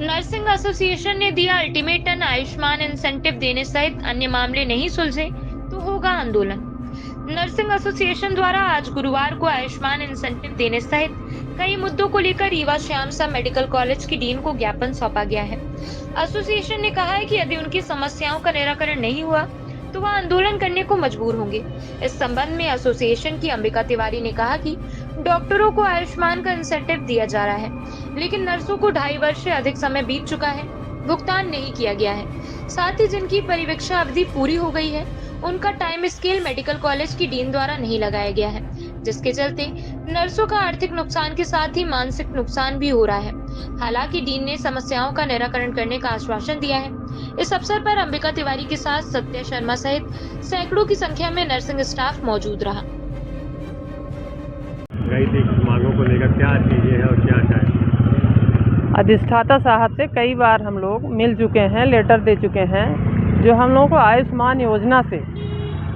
Nursing association ने दिया ultimatum, Ayushman incentive देने सहित अन्य मामले नहीं सुलझे तो होगा आंदोलन। नर्सिंग एसोसिएशन द्वारा आज गुरुवार को आयुष्मान इंसेंटिव देने सहित कई मुद्दों को लेकर रीवा श्यामसा मेडिकल कॉलेज की डीन को ज्ञापन सौंपा गया है। एसोसिएशन ने कहा है कि यदि उनकी समस्याओं का निराकरण नहीं हुआ तो वह आंदोलन करने को मजबूर होंगे। इस संबंध में एसोसिएशन की अंबिका तिवारी ने कहा कि डॉक्टरों को आयुष्मान का इंसेंटिव दिया जा रहा है, लेकिन नर्सों को 2.5 वर्ष से अधिक समय बीत चुका है, भुगतान नहीं किया गया है। साथ ही जिनकी परिवीक्षा अवधि पूरी हो गई है, उनका टाइम स्केल मेडिकल कॉलेज की डीन द्वारा नहीं लगाया गया है, जिसके चलते नर्सों का आर्थिक नुकसान के साथ ही मानसिक नुकसान भी हो रहा है। हालांकि डीन ने समस्याओं का निराकरण करने का आश्वासन दिया है। इस अवसर पर अंबिका तिवारी के साथ सत्या शर्मा सहित सैकड़ों की संख्या में नर्सिंग स्टाफ मौजूद रहा। मांगों को लेकर क्या चीजें हैं और क्या है? अधिष्ठाता साहब से कई बार हम लोग मिल चुके हैं, लेटर दे चुके हैं। जो हम लोगों को आयुष्मान योजना से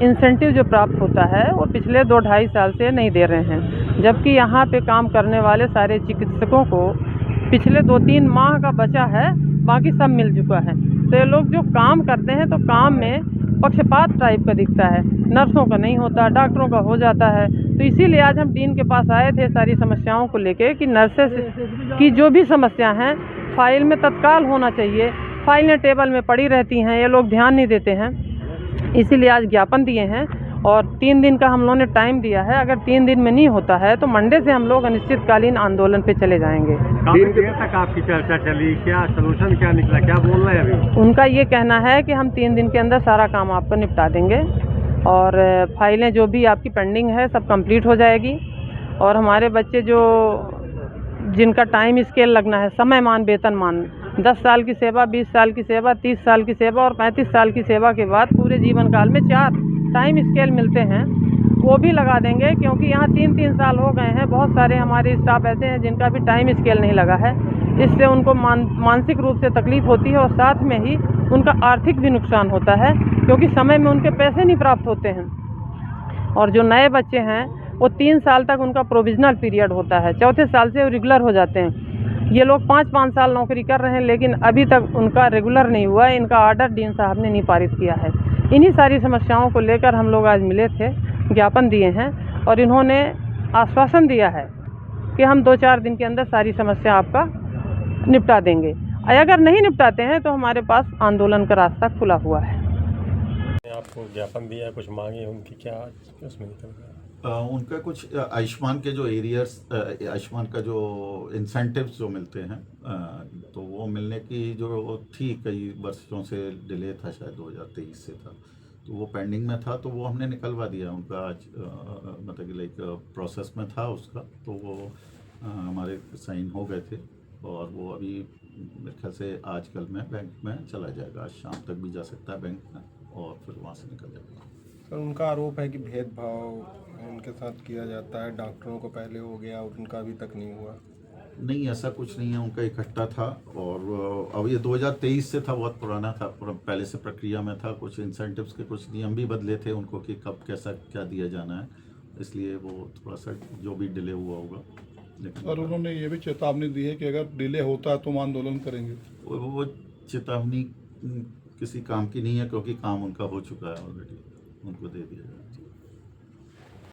इंसेंटिव जो प्राप्त होता है वो पिछले 2-2.5 साल से नहीं दे रहे हैं, जबकि यहाँ पे काम करने वाले सारे चिकित्सकों को पिछले 2-3 माह का बचा है, बाकी सब मिल चुका है। तो ये लोग जो काम करते हैं तो काम में पक्षपात टाइप का दिखता है, नर्सों का नहीं होता, डॉक्टरों का हो जाता है। तो इसीलिए आज हम डीन के पास आए थे सारी समस्याओं को लेके कि नर्सेस की जो भी समस्या हैं फाइल में तत्काल होना चाहिए। फाइलें टेबल में पड़ी रहती हैं, ये लोग ध्यान नहीं देते हैं। इसीलिए आज ज्ञापन दिए हैं और 3 दिन का हम लोगों ने टाइम दिया है। अगर 3 दिन में नहीं होता है तो मंडे से हम लोग अनिश्चितकालीन आंदोलन पे चले जाएंगे। काफी देर तक आपकी चर्चा चली, क्या सलूशन क्या निकला, क्या बोल रहे हैं अभी? उनका ये कहना है कि हम 3 दिन के अंदर सारा काम आपको निपटा देंगे और फाइलें जो भी आपकी पेंडिंग है सब कंप्लीट हो जाएगी। और हमारे बच्चे जो जिनका टाइम स्केल लगना है, समय मान, वेतन मान, 10 साल की सेवा, 20 साल की सेवा, 30 साल की सेवा और 35 साल की सेवा के बाद पूरे जीवन काल में 4 टाइम स्केल मिलते हैं, वो भी लगा देंगे। क्योंकि यहाँ 3-3 साल हो गए हैं, बहुत सारे हमारे स्टाफ ऐसे हैं जिनका भी टाइम स्केल नहीं लगा है। इससे उनको मानसिक रूप से तकलीफ होती है और साथ में ही उनका आर्थिक भी नुकसान होता है, क्योंकि समय में उनके पैसे नहीं प्राप्त होते हैं। और जो नए बच्चे हैं वो 3 साल तक उनका प्रोविजनल पीरियड होता है, चौथे साल से वो रेगुलर हो जाते हैं। ये लोग 5-5 साल नौकरी कर रहे हैं, लेकिन अभी तक उनका रेगुलर नहीं हुआ है। इनका ऑर्डर डीन साहब ने नहीं पारित किया है। इन्हीं सारी समस्याओं को लेकर हम लोग आज मिले थे, ज्ञापन दिए हैं और इन्होंने आश्वासन दिया है कि हम 2-4 दिन के अंदर सारी समस्या आपका निपटा देंगे। अगर नहीं निपटाते हैं तो हमारे पास आंदोलन का रास्ता खुला हुआ है। आपको ज्ञापन दिया, कुछ मांगे उनकी, क्या उसमें निकल गया? उनका कुछ आयुष्मान के जो एरियर्स, आयुष्मान का जो इंसेंटिव्स जो मिलते हैं, तो वो मिलने की जो थी, कई वर्षों से डिले था, शायद 2023 से था, तो वो पेंडिंग में था। तो वो हमने निकलवा दिया उनका आज, मतलब कि लाइक प्रोसेस में था उसका। तो वो हमारे साइन हो गए थे और वो अभी मेरे ख्याल से आज कल में बैंक में चला जाएगा। आज शाम तक भी जा सकता है बैंक में और फिर वहाँ से निकल जाएगा। सर, उनका आरोप है कि भेदभाव उनके साथ किया जाता है, डॉक्टरों को पहले हो गया और उनका अभी तक नहीं हुआ। नहीं, ऐसा कुछ नहीं है, उनका इकट्ठा था। और अब ये 2023 से था, बहुत पुराना था, पहले से प्रक्रिया में था। कुछ इंसेंटिव्स के कुछ नियम भी बदले थे उनको कि कब कैसा क्या दिया जाना है, इसलिए वो थोड़ा सा जो भी डिले हुआ होगा। लेकिन और उन्होंने ये भी चेतावनी दी है कि अगर डिले होता है तो हम आंदोलन करेंगे। वो चेतावनी किसी काम की नहीं है, क्योंकि काम उनका हो चुका है ऑलरेडी, उनको दे दिया जाए।